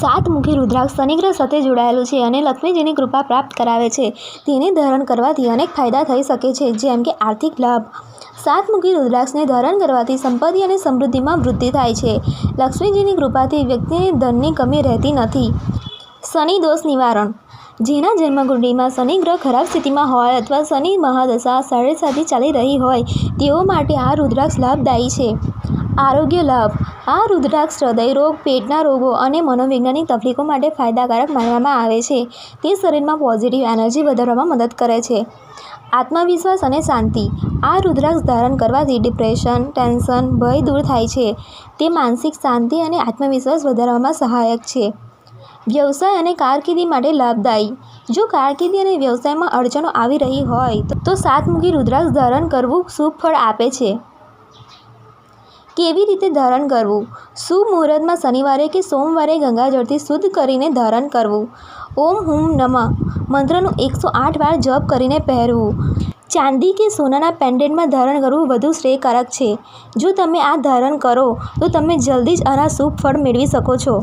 સાતમુખી રુદ્રાક્ષ શનિગ્રહ સાથે જોડાયેલું છે અને લક્ષ્મીજીની કૃપા પ્રાપ્ત કરાવે છે. તેને ધારણ કરવાથી અનેક ફાયદા થઈ શકે છે, જેમ કે આર્થિક લાભ. સાતમુખી રુદ્રાક્ષને ધારણ કરવાથી સંપત્તિ અને સમૃદ્ધિમાં વૃદ્ધિ થાય છે. લક્ષ્મીજીની કૃપાથી વ્યક્તિને ધનની કમી રહેતી નથી. શનિ દોષ નિવારણ. જેના જન્મકુંડળીમાં શનિ ગ્રહ ખરાબ સ્થિતિમાં હોય અથવા શનિ મહાદશા સાડેસાતી ચાલી રહી હોય તેઓ માટે આ રુદ્રાક્ષ લાભદાયી છે. આરોગ્ય લાભ. આ રુદ્રાક્ષ હૃદય રોગ, પેટના રોગો અને મનોવૈજ્ઞાનિક તકલીફો માટે ફાયદાકારક માનવામાં આવે છે. તે શરીરમાં પોઝિટિવ એનર્જી વધારવામાં મદદ કરે છે. આત્મવિશ્વાસ અને શાંતિ. આ રુદ્રાક્ષ ધારણ કરવાથી ડિપ્રેશન, ટેન્શન, ભય દૂર થાય છે. તે માનસિક શાંતિ અને આત્મવિશ્વાસ વધારવામાં સહાયક છે. વ્યવસાય અને કારકિર્દી માટે લાભદાયી. જો કારકિર્દી અને વ્યવસાયમાં અડચણો આવી રહી હોય તો સાતમુખી રુદ્રાક્ષ ધારણ કરવું શુભ ફળ આપે છે. કેવી રીતે ધારણ કરવું? શુભ મુહૂર્તમાં શનિવારે કે સોમવારે ગંગાજળથી શુદ્ધ કરીને ધારણ કરવું. ઓમ હૂમ નમઃ મંત્રનું 108 વાર જપ કરીને પહેરવું. ચાંદી કે સોનાના પેન્ડન્ટમાં ધારણ કરવું વધુ શ્રેયકારક છે. જો તમે આ ધારણ કરો તો તમે જલ્દી જ આના શુભ ફળ મેળવી શકો છો.